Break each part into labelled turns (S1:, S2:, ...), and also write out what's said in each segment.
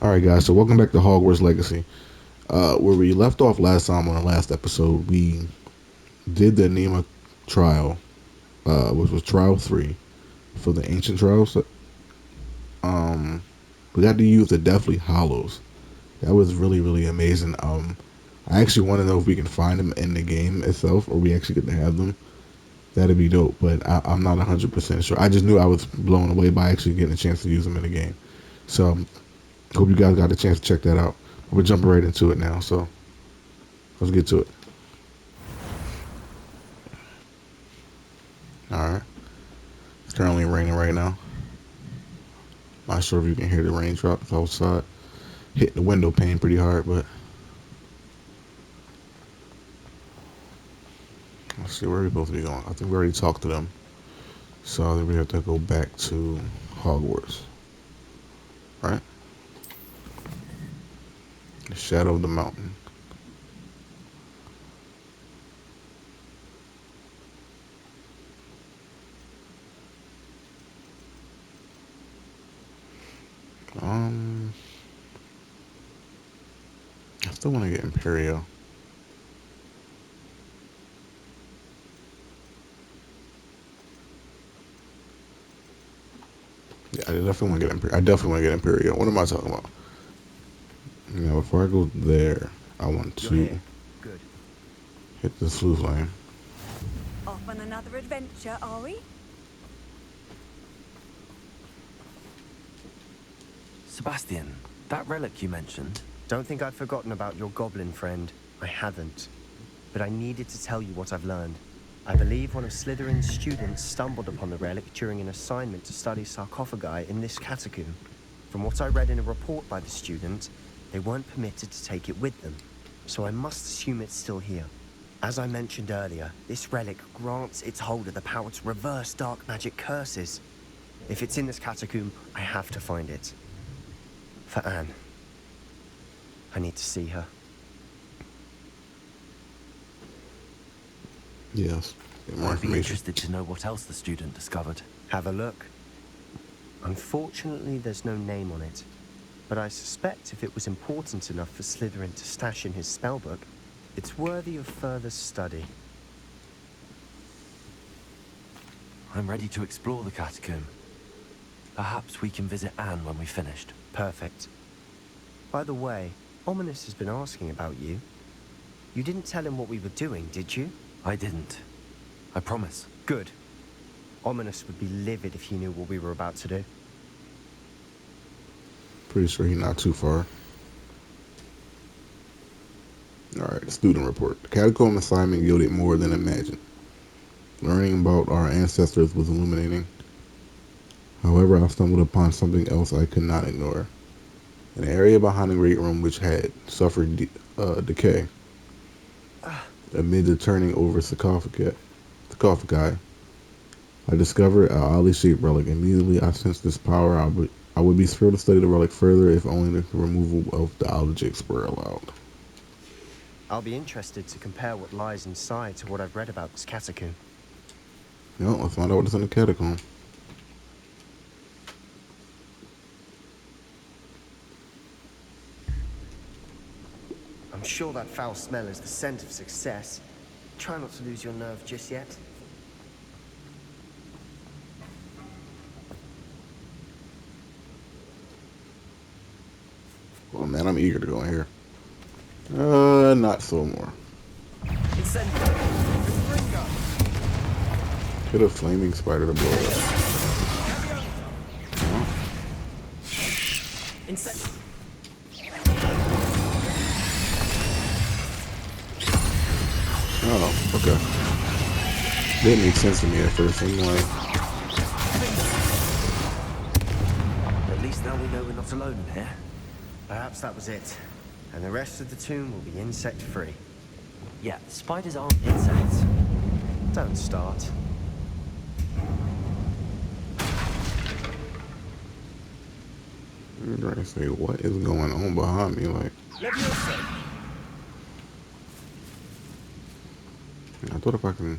S1: Alright guys, so welcome back to Hogwarts Legacy. Where we left off last time on the last episode, we did the Anima trial, which was trial 3 for the ancient trials. We got to use the Deathly Hollows. That was really amazing. I actually want to know if we can find them in the game itself, or we actually get to have them. That'd be dope, but I'm not 100% sure. I just knew I was blown away by actually getting a chance to use them in the game. So, hope you guys got a chance to check that out. We're jumping right into it now, so let's get to it. Alright. It's currently raining right now. Not sure if you can hear the raindrops outside. Hitting the window pane pretty hard, but let's see where we're supposed to be going. I think we already talked to them. So I think we have to go back to Hogwarts. Right? The shadow of the mountain. Um I still want to get Imperio. Yeah, I definitely want to get Imperio. I definitely want to get Imperio. What am I talking about? Before I go there, I want
S2: You're
S1: to
S2: here. Good.
S1: hit the sleuth lane.
S3: Off on another adventure, are we?
S4: Sebastian, that relic you mentioned.
S2: Don't think I'd forgotten about your goblin friend. I haven't. But I needed to tell you what I've learned. I believe one of Slytherin's students stumbled upon the relic during an assignment to study sarcophagi in this catacomb. From what I read in a report by the student, they weren't permitted to take it with them. So I must assume it's still here. As I mentioned earlier, this relic grants its holder the power to reverse dark magic curses. If it's in this catacomb, I have to find it. For Anne. I need to see her.
S1: Yes. Get more
S4: I'd be
S1: information.
S4: interested to know what else the student discovered.
S2: Have a look. Unfortunately, there's no name on it. But I suspect if it was important enough for Slytherin to stash in his spellbook, it's worthy of further study.
S4: I'm ready to explore the catacomb. Perhaps we can visit Anne when we've finished.
S2: Perfect. By the way, Ominous has been asking about you. You didn't tell him what we were doing, did you?
S4: I didn't. I promise.
S2: Good. Ominous would be livid if he knew what we were about to do.
S1: Pretty sure he's not too far. Alright, student report. The catacomb assignment yielded more than imagined. Learning about our ancestors was illuminating. However, I stumbled upon something else I could not ignore. An area behind the great room which had suffered decay. Amid the turning over sarcophagi, I discovered an oddly shaped relic. Immediately, I sensed this power. I would be thrilled to study the relic further if only the removal of the objects were allowed.
S2: I'll be interested to compare what lies inside to what I've read about this catacomb.
S1: Let's find out what's in the catacomb.
S2: I'm sure that foul smell is the scent of success. Try not to lose your nerve just yet.
S1: Well, man, I'm eager to go in here. Not so more. Hit a flaming spider to blow it up. Oh, okay. Didn't make sense to me at first. I'm like,
S4: At least now we know we're not alone in here.
S2: Perhaps that was it. And the rest of the tomb will be insect-free.
S4: Yeah, spiders aren't insects.
S2: Don't start.
S1: I'm trying to say, what is going on behind me? Like, I thought if I can.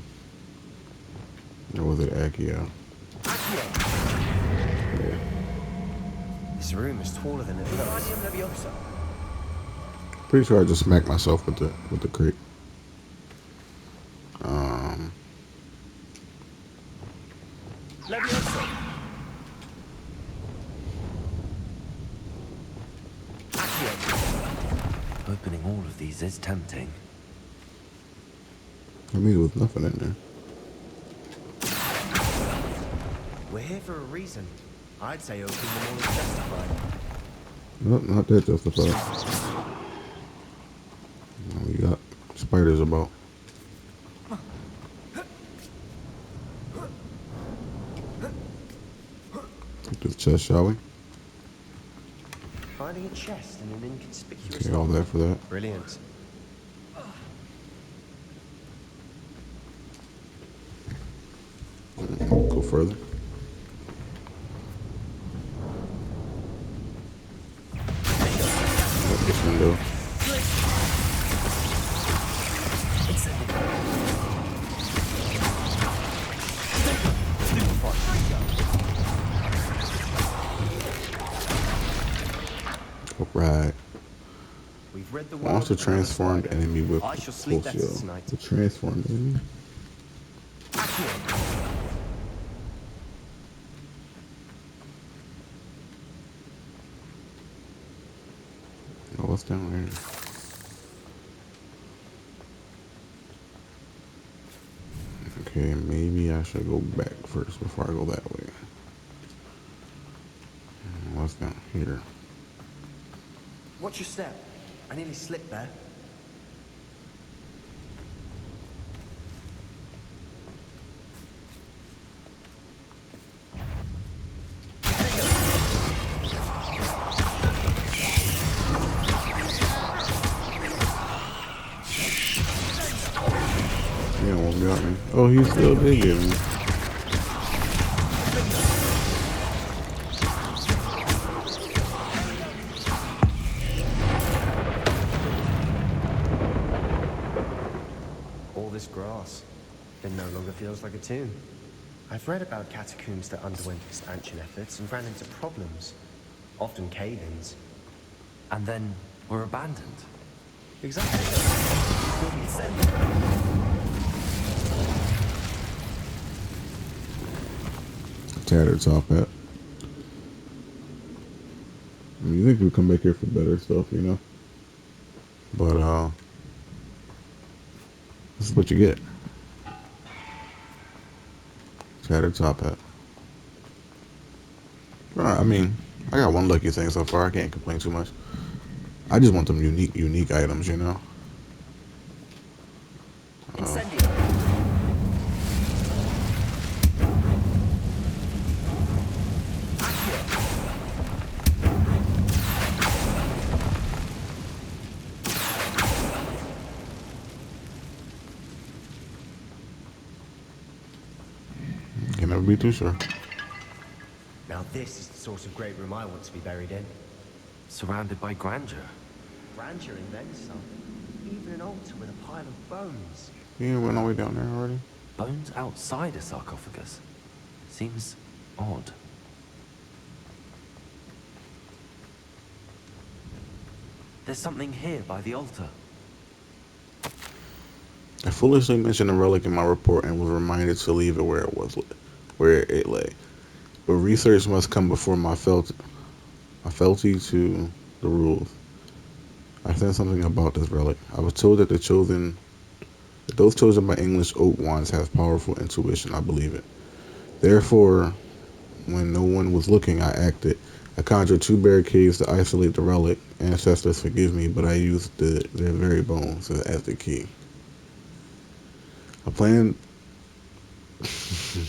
S1: Or was it Accio? Yeah.
S2: This room is taller than it looks.
S1: Pretty sure I just smacked myself with the crate.
S2: Levioso.
S4: Opening all of these is tempting.
S1: I mean, there was nothing in there.
S2: We're here for a reason. I'd say opening them all is justified.
S1: Nope, not that justified. We got spiders about. Take this chest, shall we?
S2: Finding a chest in an inconspicuous
S1: Okay, all that for that.
S2: Brilliant.
S1: Go further. Got this window. Alright.
S2: We've read the
S1: Launch the
S2: world of another
S1: transformed
S2: spider.
S1: enemy with
S2: I shall sleep better
S1: Pulsio.
S2: tonight.
S1: The transformed enemy? Oh, what's down there? Okay, maybe I should go back first before I go that way. What's down here?
S2: Watch your step. I nearly slipped there.
S1: Yeah, won't got me. Oh, he still did get me.
S2: All this grass. It no longer feels like a tomb. I've read about catacombs that underwent expansion efforts and ran into problems. Often cave-ins.
S4: And then were abandoned.
S2: Exactly.
S1: Tattered top hat. I mean, you think we come back here for better stuff, you know? But, this is what you get. Tattered top hat. Alright, I mean, I got one lucky thing so far. I can't complain too much. I just want them unique items, you know? Can never be too sure.
S2: Now this is the sort of great room I want to be buried in.
S4: Surrounded by grandeur.
S2: Grandeur and then some. Even an altar with a pile of bones.
S1: You went all the way down there already?
S4: Bones outside a sarcophagus. Seems odd. There's something here by the altar.
S1: I foolishly mentioned a relic in my report and was reminded to leave it where it lay. But research must come before my fealty to the rules. I said something about this relic. I was told that those chosen by English oak wands have powerful intuition. I believe it. Therefore, when no one was looking, I acted. I conjured 2 barricades to isolate the relic. Ancestors, forgive me, but I used their very bones as the key. I plan.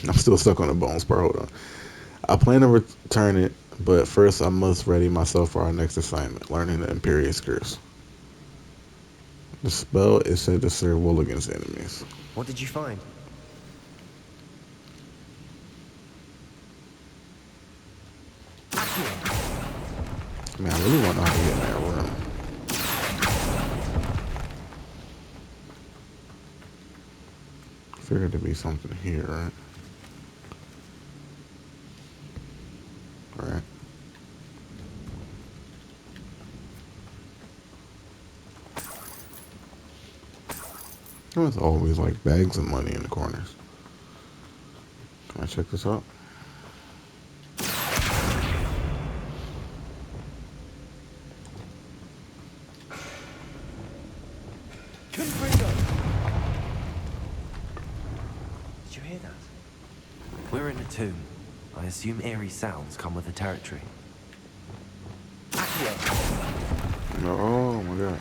S1: I'm still stuck on the bones part. Hold on. I plan to return it, but first I must ready myself for our next assignment, learning the Imperio curse. The spell is said to serve well against enemies.
S2: What did you find?
S1: Man, I really want to know how to get in that room. Figured to be something here, right? Alright. There's always like bags of money in the corners. Can I check this out?
S2: Did you hear that?
S4: We're in a tomb. I assume eerie sounds come with the territory.
S1: Oh my god.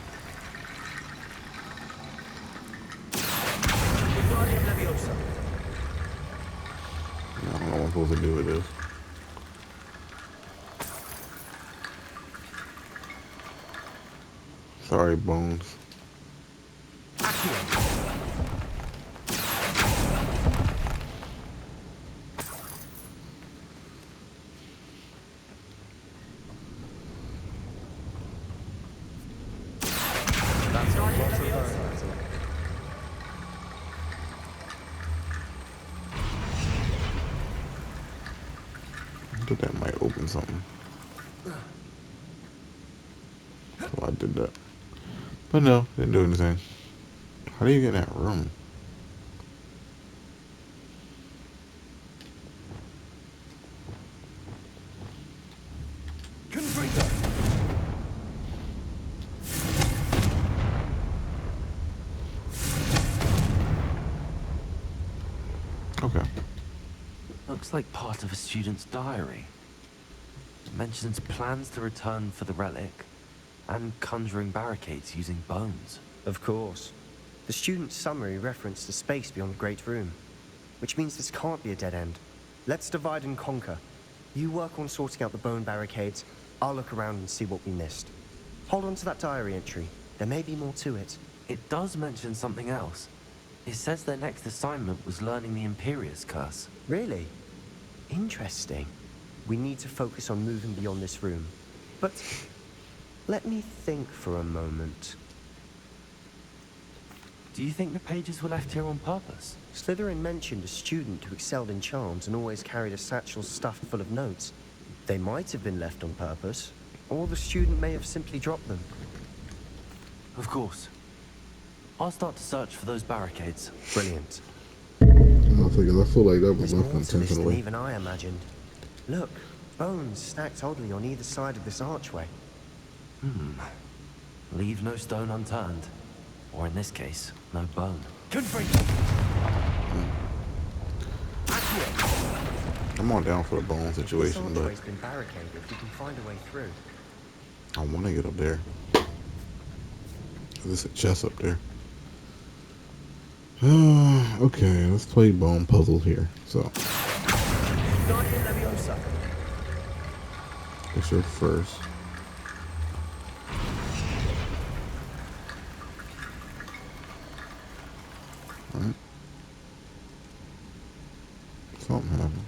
S1: I don't know what I'm supposed to do with this. Sorry, Bones. I think that might open something. So I did that. But no, didn't do anything. How do you get in that room? Okay.
S4: Looks like part of a student's diary. It mentions plans to return for the relic and conjuring barricades using bones.
S2: Of course. The student's summary referenced the space beyond the Great Room, which means this can't be a dead end. Let's divide and conquer. You work on sorting out the bone barricades. I'll look around and see what we missed. Hold on to that diary entry. There may be more to it.
S4: It does mention something else. It says their next assignment was learning the Imperious curse.
S2: Really? Interesting. We need to focus on moving beyond this room. But let me think for a moment.
S4: Do you think the pages were left here on purpose?
S2: Slytherin mentioned a student who excelled in charms and always carried a satchel stuffed full of notes. They might have been left on purpose, or the student may have simply dropped them.
S4: Of course. I'll start to search for those barricades.
S2: Brilliant.
S1: I feel like that was
S2: There's
S1: left
S2: more to this than
S1: intentionally.
S2: even I imagined. Look, bones stacked oddly on either side of this archway.
S4: Leave no stone unturned. Or in this case, no bone.
S1: I'm on down for the bone
S2: This
S1: situation, but
S2: archway's been barricaded. We can find a way through.
S1: I want to get up there. There's a chest up there. Okay, let's play bone puzzle here. So, it's your first. Alright. Something happened.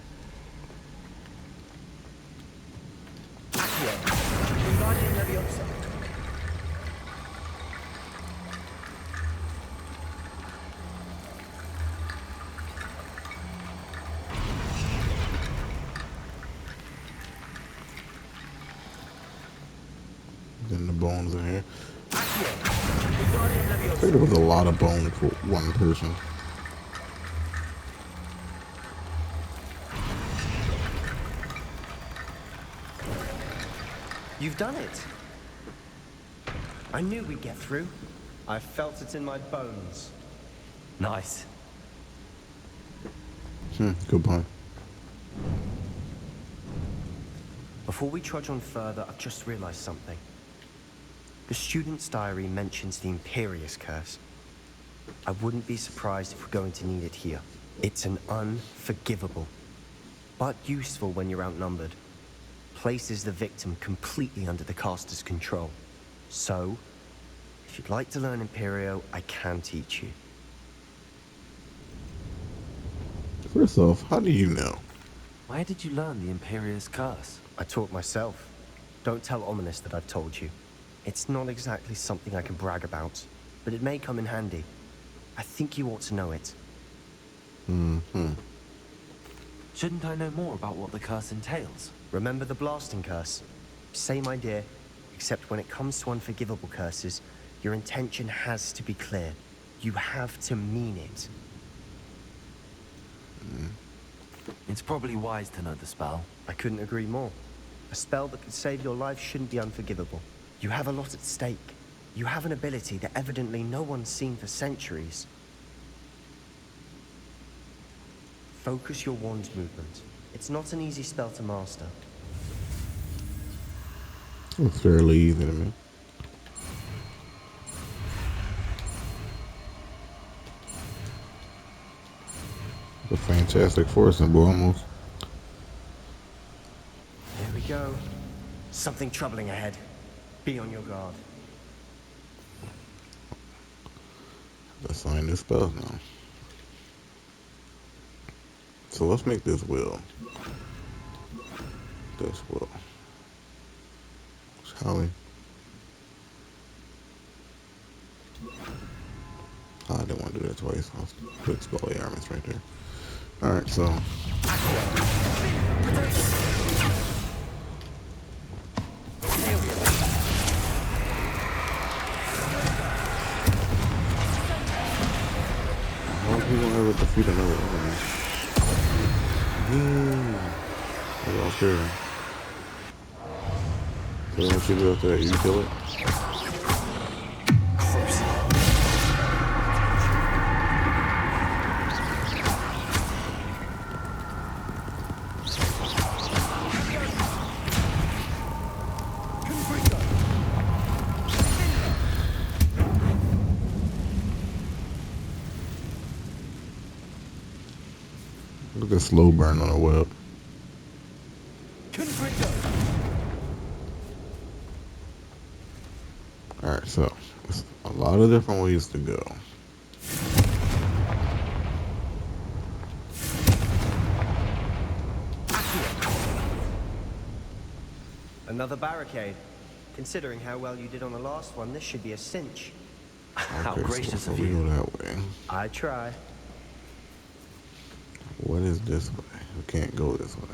S1: Then the bones in here. I think there was a lot of bone for one person.
S2: You've done it. I knew we'd get through. I felt it in my bones.
S4: Nice.
S1: Good point.
S2: Before we trudge on further, I've just realized something. The student's diary mentions the Imperious curse. I wouldn't be surprised if we're going to need it here. It's an unforgivable, but useful when you're outnumbered. Places the victim completely under the caster's control. So, if you'd like to learn Imperio, I can teach you.
S1: First off, how do you know?
S4: Where did you learn the Imperious curse?
S2: I taught myself. Don't tell Ominous that I've told you. It's not exactly something I can brag about, but it may come in handy. I think you ought to know it.
S4: Shouldn't I know more about what the curse entails?
S2: Remember the blasting curse? Same idea, except when it comes to unforgivable curses, your intention has to be clear. You have to mean it.
S4: It's probably wise to know the spell.
S2: I couldn't agree more. A spell that could save your life shouldn't be unforgivable. You have a lot at stake. You have an ability that evidently no one's seen for centuries. Focus your wand's movement. It's not an easy spell to master.
S1: It's fairly easy to me. A fantastic four symbol almost.
S2: Here we go. Something troubling ahead. Be on your guard.
S1: Assign new spells now. So let's make this wheel. This wheel. Shall we? Oh, I didn't want to do that twice. I'll put spell armors right there. Alright, so. I hope we don't ever defeat another enemy. I don't care. So once you do after that, you kill it? Look at the slow burn on a web. Alright, so there's a lot of different ways to go.
S2: Another barricade. Considering how well you did on the last one, this should be a cinch.
S4: How
S1: Okay,
S4: gracious
S1: so
S4: of
S1: we
S4: you.
S1: go that way.
S2: I try.
S1: What is this way? We can't go this way.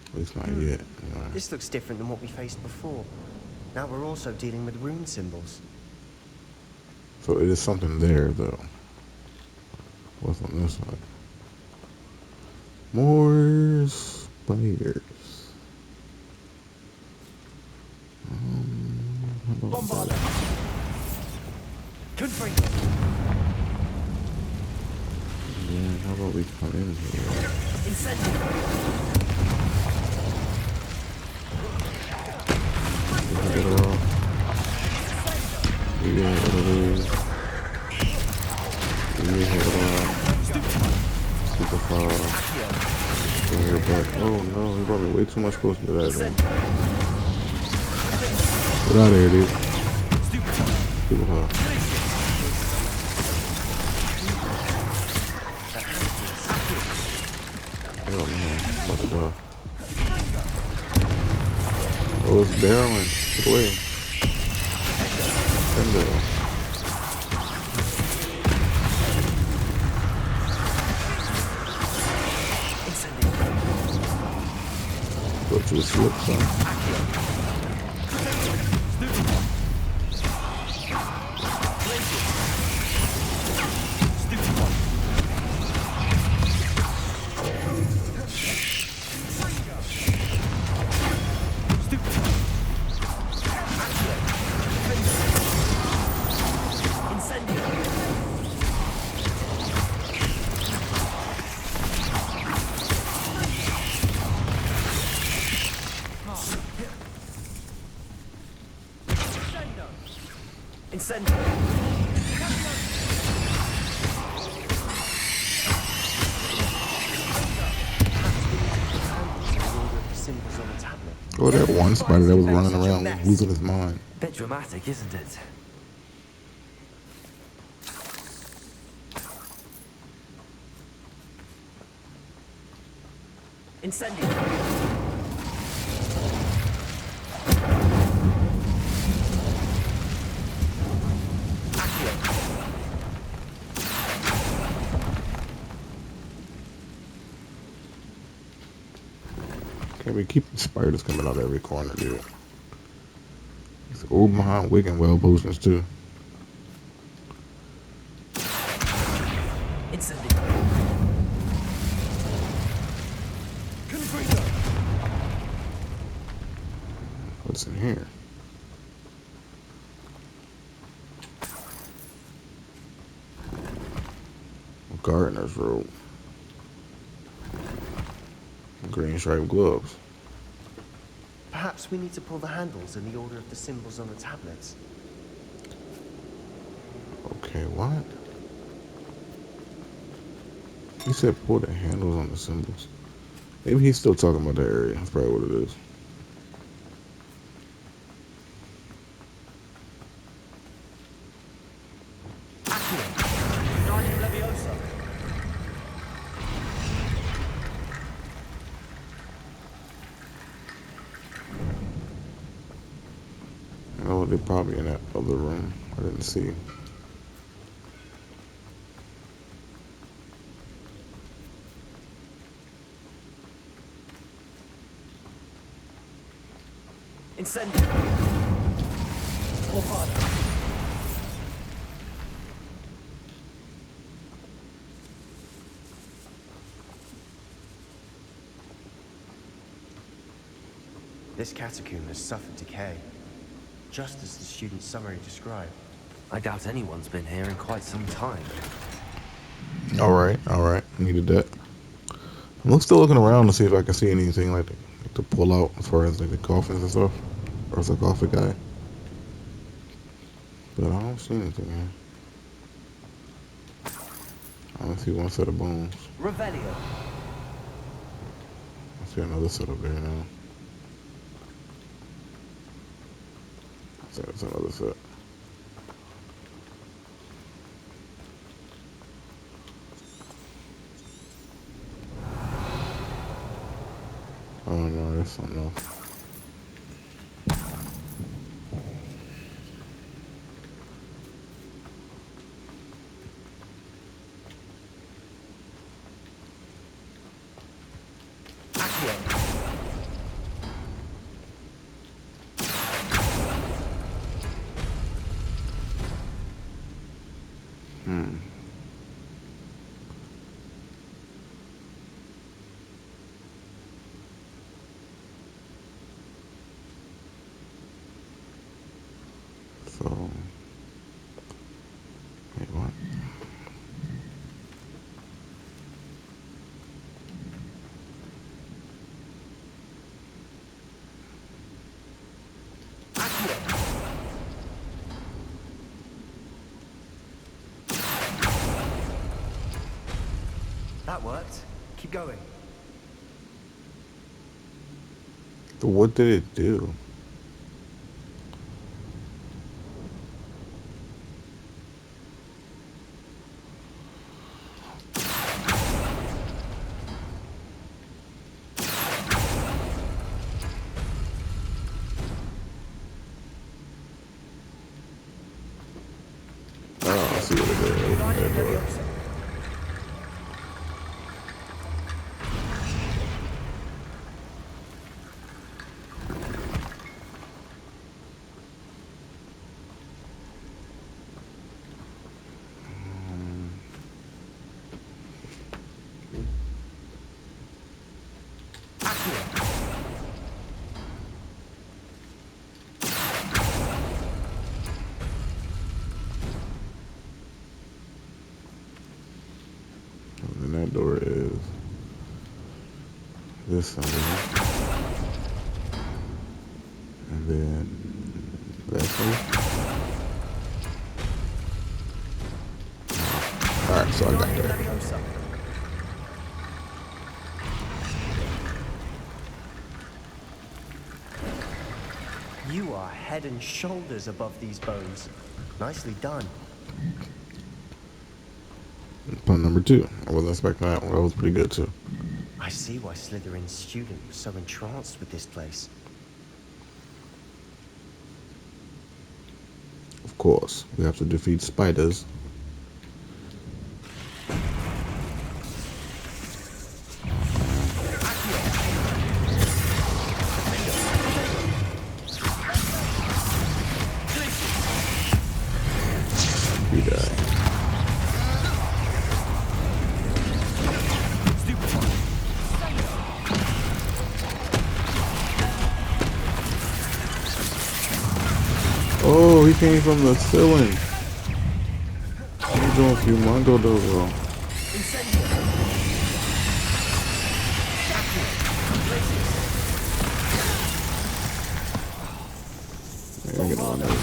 S1: At least not yet. You know.
S2: This looks different than what we faced before. Now we're also dealing with rune symbols.
S1: So it is something there, though. What's on this side? More spiders. How about that? Yeah, how about we come in here? Get it off. Yeah, what it is. Yeah, hit it off. Super far. Bring her back. Oh no, he brought me way too much closer to that thing. Get out of here, dude. Super far. Oh man, about to die. Oh, it's barreling. Get away. Bingo. Go to a slip, son. Oh, that one spider that was running around losing his mind.
S4: Bit dramatic, isn't it?
S2: Incendio.
S1: Can't be keeping spiders coming out of every corner, dude. It's old behind Wiccan well potions too. What's in here? Gardener's robe. Green striped gloves.
S2: Perhaps we need to pull the handles in the order of the symbols on the tablets.
S1: Okay, what? He said pull the handles on the symbols. Maybe he's still talking about that area. That's probably what it is. Oh, they're probably in that other room. I didn't see.
S2: Incendio. This catacomb has suffered decay, just as the student's summary described.
S4: I doubt anyone's been here in quite some time.
S1: All right. Needed that. I'm still looking around to see if I can see anything like to pull out as far as like the coffins and stuff, or sarcophagi. But I don't see anything here. I don't see one set of bones.
S2: Revelio.
S1: I see another set up there now. That's another set. Oh no, that's something else. So, wait, what?
S2: That worked. Keep going.
S1: What did it do? Oh, I see what it did. Open that door. And that door is this symbol. And then that symbol. Alright, so I got that.
S2: You are head and shoulders above these bones. Nicely done.
S1: Point number 2. I wasn't expecting that one. That was pretty good too.
S2: I see why Slytherin's student was so entranced with this place.
S1: Of course, we have to defeat spiders. We die. Oh, he came from the ceiling. He's doing Fumongo Dozo. Yeah, I get on that.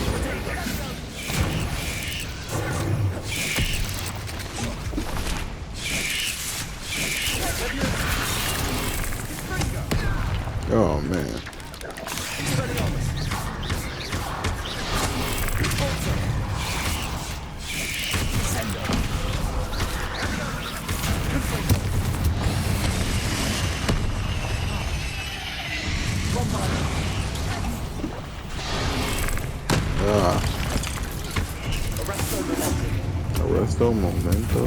S1: Oh man. Arresto Momento.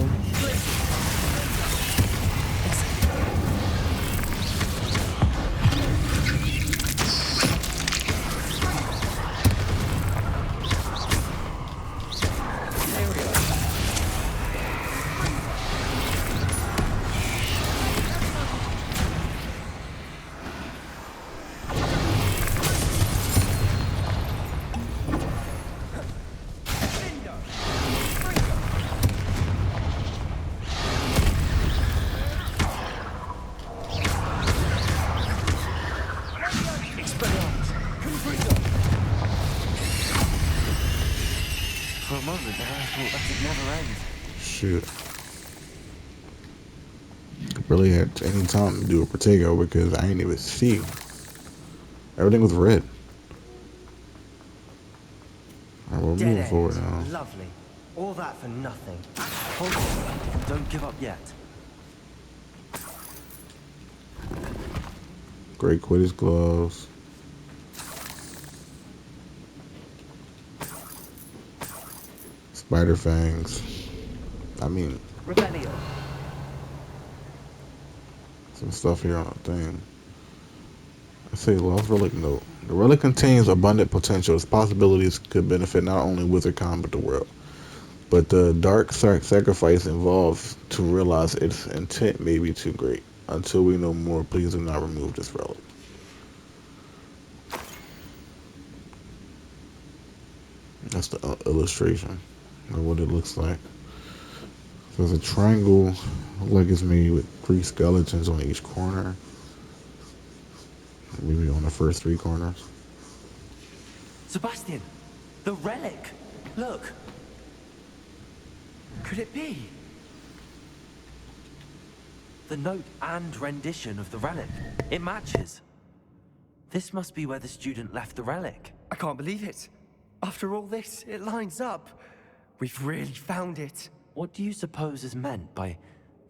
S4: For a moment there, I thought that would never end.
S1: Shoot. Really had any time to do a Protego because I didn't even see. Everything was red. Alright, we're
S2: Dead
S1: moving
S2: end.
S1: forward now.
S2: Lovely. All that for nothing.
S4: Hold on. Don't give up yet.
S1: Great Quidditch gloves. Spider fangs. I mean,
S2: Rebellion.
S1: some stuff here on the thing. I say lost relic note. The relic contains abundant potential. Its possibilities could benefit not only Wizardcon but the world. But the dark sacrifice involved to realize its intent may be too great. Until we know more, please do not remove this relic. That's the illustration of what it looks like. So there's a triangle, like it's made with 3 skeletons on each corner. Maybe on the first 3 corners.
S4: Sebastian! The relic! Look! Could it be? The note and rendition of the relic. It matches. This must be where the student left the relic.
S2: I can't believe it. After all this, it lines up. We've really found it.
S4: What do you suppose is meant by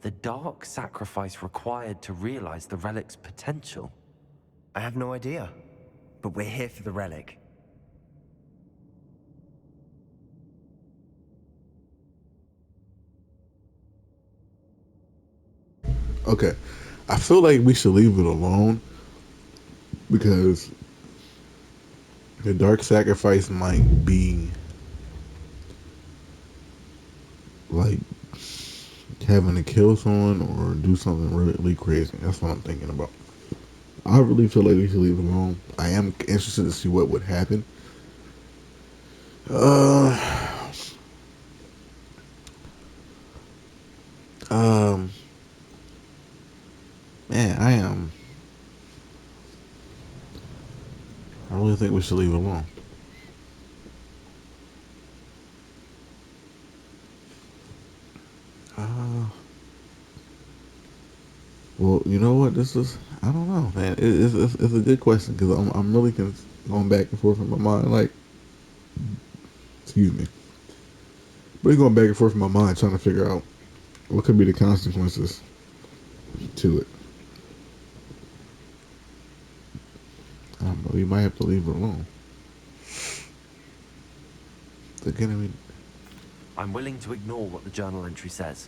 S4: the dark sacrifice required to realize the relic's potential?
S2: I have no idea. But we're here for the relic.
S1: Okay. I feel like we should leave it alone because the dark sacrifice might be like having to kill someone or do something really crazy. That's what I'm thinking about. I really feel like we should leave it alone. I am interested to see what would happen. Man, I really think we should leave it alone. Well, you know what? I don't know, man. It's a good question because I'm really going back and forth in my mind. Like, excuse me. Really going back and forth in my mind trying to figure out what could be the consequences to it. I don't know. We might have to leave it alone. Again, I mean,
S4: I'm willing to ignore what the journal entry says.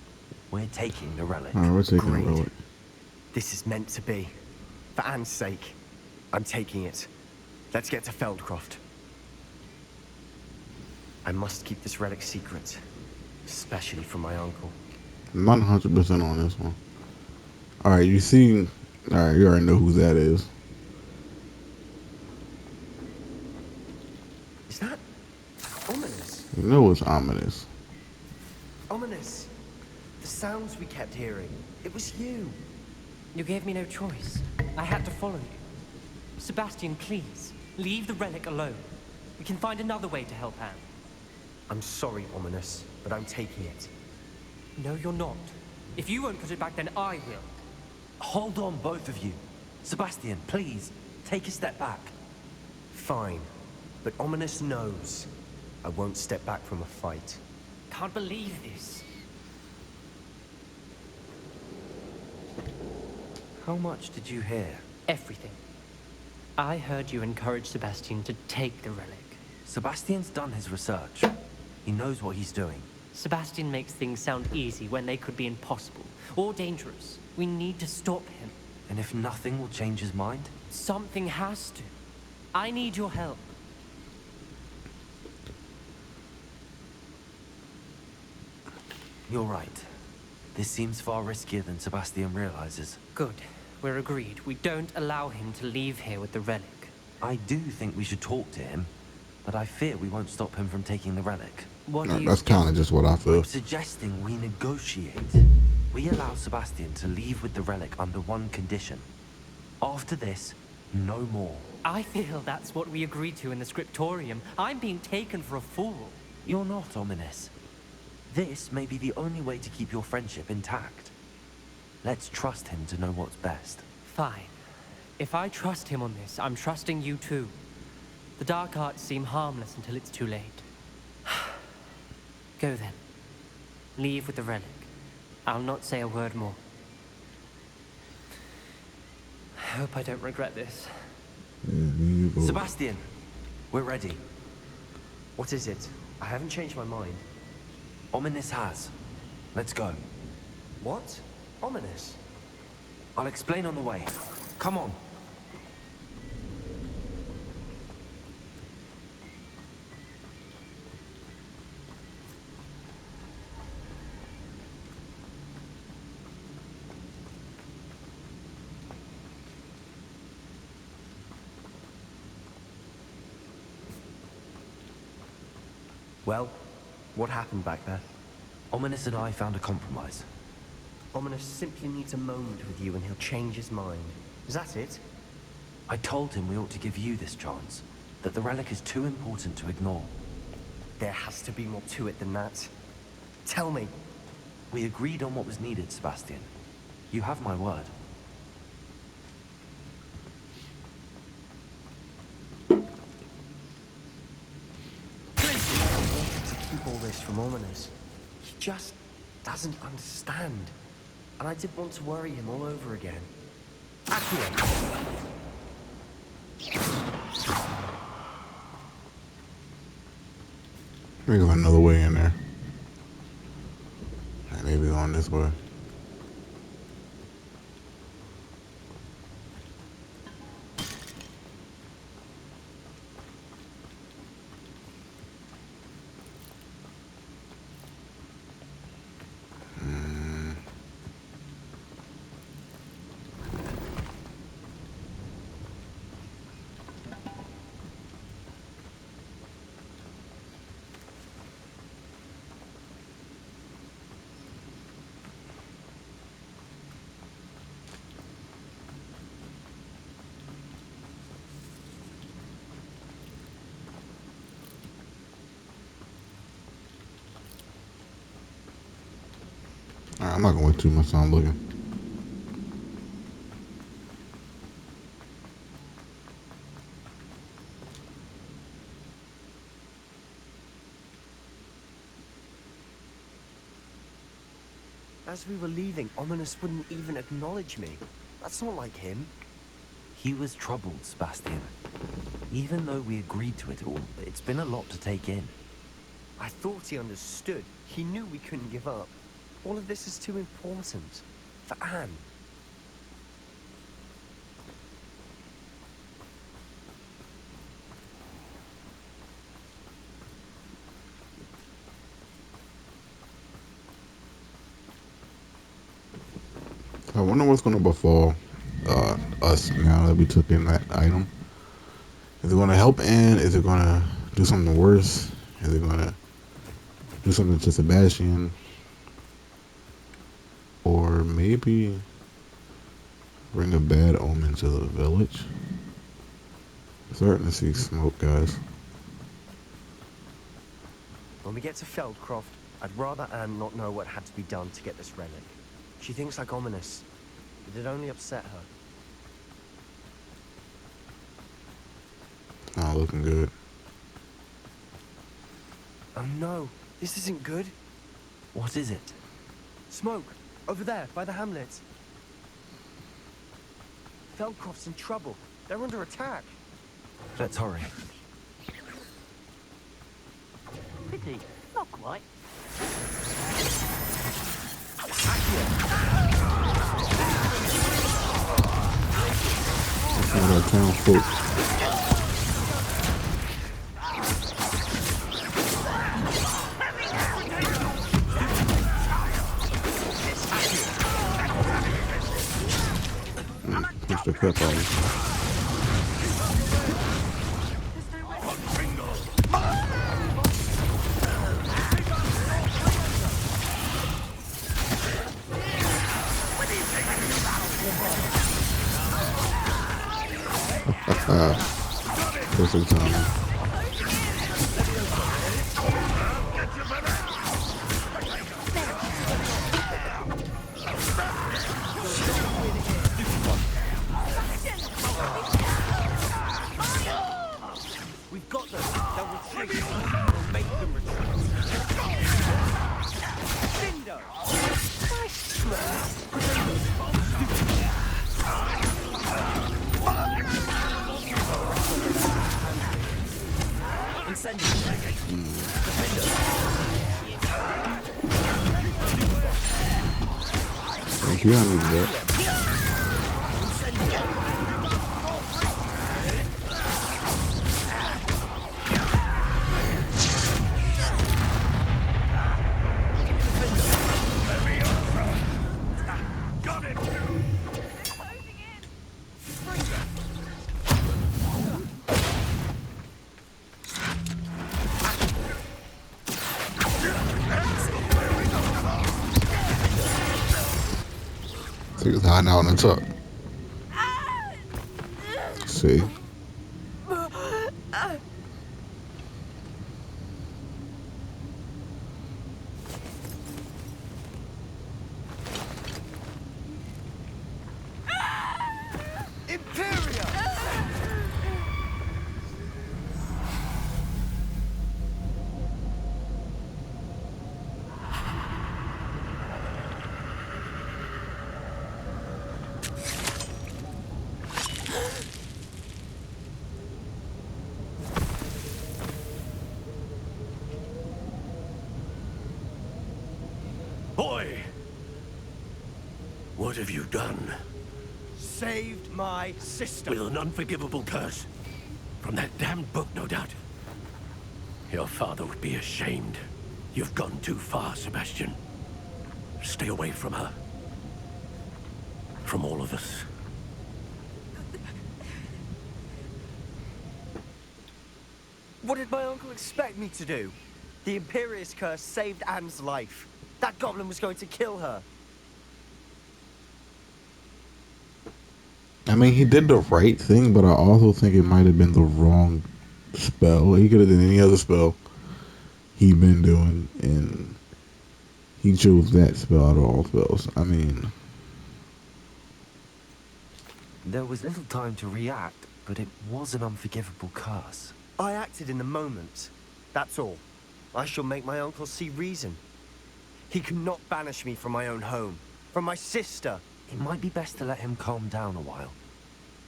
S4: We're taking the relic.
S1: all right, we're taking
S2: Great.
S1: the relic.
S2: This is meant to be. For Anne's sake, I'm taking it. Let's get to Feldcroft. I must keep this relic secret, especially from my uncle.
S1: I'm not 100% on this one. All right, you see, all right, you already know who that is.
S2: Is that Ominous.
S1: You know it's ominous.
S2: Ominous. The sounds we kept hearing. It was you.
S5: You gave me no choice. I had to follow you. Sebastian, please, leave the relic alone. We can find another way to help Anne.
S2: I'm sorry, Ominous, but I'm taking it.
S5: No, you're not. If you won't put it back, then I will.
S4: Hold on, both of you. Sebastian, please, take a step back.
S2: Fine, but Ominous knows. I won't step back from a fight.
S5: Can't believe this.
S4: How much did you hear?
S5: Everything. I heard you encourage Sebastian to take the relic.
S4: Sebastian's done his research. He knows what he's doing.
S5: Sebastian makes things sound easy when they could be impossible or dangerous. We need to stop him.
S4: And if nothing will change his mind?
S5: Something has to. I need your help.
S4: You're right. This seems far riskier than Sebastian realizes.
S5: Good. We're agreed. We don't allow him to leave here with the relic.
S4: I do think we should talk to him, but I fear we won't stop him from taking the relic.
S5: What
S1: No,
S5: do you
S1: that's kind of just what I feel.
S4: I'm suggesting we negotiate. We allow Sebastian to leave with the relic under one condition. After this, no more.
S5: I feel that's what we agreed to in the scriptorium. I'm being taken for a fool.
S4: You're not, Ominous. This may be the only way to keep your friendship intact. Let's trust him to know what's best.
S5: Fine. If I trust him on this, I'm trusting you too. The dark arts seem harmless until it's too late. Go then. Leave with the relic. I'll not say a word more. I hope I don't regret this.
S4: Sebastian, we're ready.
S2: What is it? I haven't changed my mind.
S4: Ominous has. Let's go.
S2: What? Ominous?
S4: I'll explain on the way. Come on.
S2: Well, what happened back there?
S4: Ominous and I found a compromise.
S2: Ominous simply needs a moment with you and he'll change his mind. Is that it?
S4: I told him we ought to give you this chance, that the relic is too important to ignore.
S2: There has to be more to it than that. Tell me.
S4: We agreed on what was needed, Sebastian. You have my word.
S2: I wanted to keep all this from Ominous. He just doesn't understand. And I didn't want to worry him all over again. Accio!
S1: Maybe go another way in there. Maybe going this way. Alright, I'm not gonna wait too much time looking.
S2: As we were leaving, Ominous wouldn't even acknowledge me. That's not like him.
S4: He was troubled, Sebastian. Even though we agreed to it all, it's been a lot to take in.
S2: I thought he understood. He knew we couldn't give up. All of this is too important. For Anne.
S1: I wonder what's gonna befall us now that we took in that item. Is it gonna help Anne? Is it gonna do something worse? Is it gonna do something to Sebastian, or maybe bring a bad omen to the village? I'm starting to see smoke, guys.
S2: When we get to Feldcroft, I'd rather Anne not know what had to be done to get this relic. She thinks like ominous, but it only upset her.
S1: Not looking good.
S2: Oh no, this isn't good.
S4: What is it?
S2: Smoke, over there, by the hamlet. Feldcroft's in trouble. They're under attack.
S4: Let's hurry.
S6: Pity, not quite.
S1: That's not our town folk. Push the crap out of me. Perfect timing.
S2: We've got them. They'll retreat. We'll make them retreat. Cinder!
S1: Thank you, I needed that. He was hiding out on the top. See?
S2: Imperio!
S7: Boy! What have you done?
S2: Saved my sister.
S7: With an unforgivable curse. From that damned book, no doubt. Your father would be ashamed. You've gone too far, Sebastian. Stay away from her. From all of us.
S2: What did my uncle expect me to do? The Imperious curse saved Anne's life. That goblin was going to kill her.
S1: I mean, he did the right thing, but I also think it might have been the wrong spell. He could have done any other spell he'd been doing, and he chose that spell out of all spells. I mean,
S4: There was little time to react, but it was an unforgivable curse.
S2: I acted in the moment. That's all. I shall make my uncle see reason. He cannot banish me from my own home, from my sister.
S4: It might be best to let him calm down a while.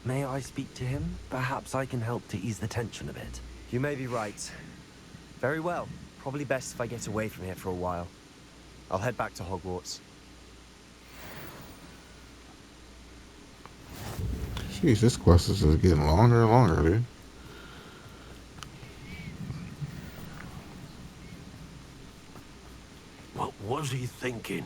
S4: May I speak to him? Perhaps I can help to ease the tension a bit.
S2: You may be right. Very well. Probably best if I get away from here for a while. I'll head back to Hogwarts.
S1: jeez, this quest is just getting longer and longer, dude.
S7: What was he thinking?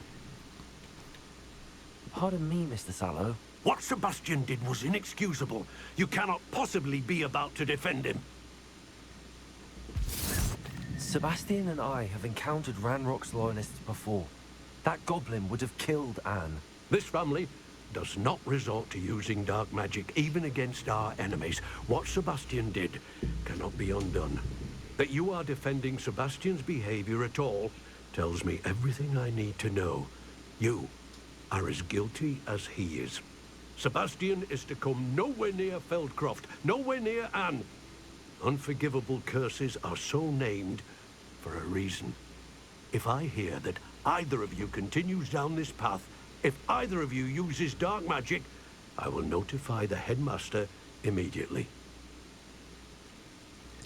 S4: Pardon me, Mr. Sallow.
S7: What Sebastian did was inexcusable. You cannot possibly be about to defend him.
S4: Sebastian and I have encountered Ranrock's loyalists before. That goblin would have killed Anne.
S7: This family does not resort to using dark magic, even against our enemies. What Sebastian did cannot be undone. That you are defending Sebastian's behavior at all tells me everything I need to know. You are as guilty as he is. Sebastian is to come nowhere near Feldcroft, nowhere near Anne. Unforgivable curses are so named for a reason. If I hear that either of you continues down this path, if either of you uses dark magic, I will notify the headmaster immediately.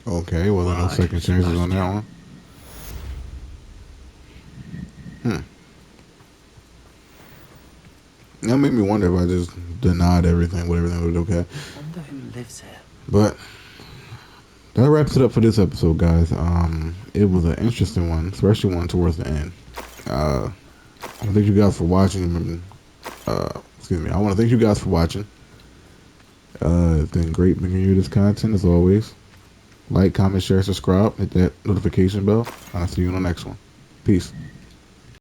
S1: Okay, well, no
S7: Why,
S1: second chances on that
S7: Sebastian?
S1: one. That made me wonder if I just denied everything, would everything would be okay.
S4: Wonder who lives here.
S1: But that wraps it up for this episode, guys. It was an interesting one, especially one towards the end. I thank you guys for watching. Excuse me. I want to thank you guys for watching. It's been great bringing you this content as always. Like, comment, share, subscribe, hit that notification bell. I'll see you on the next one. Peace.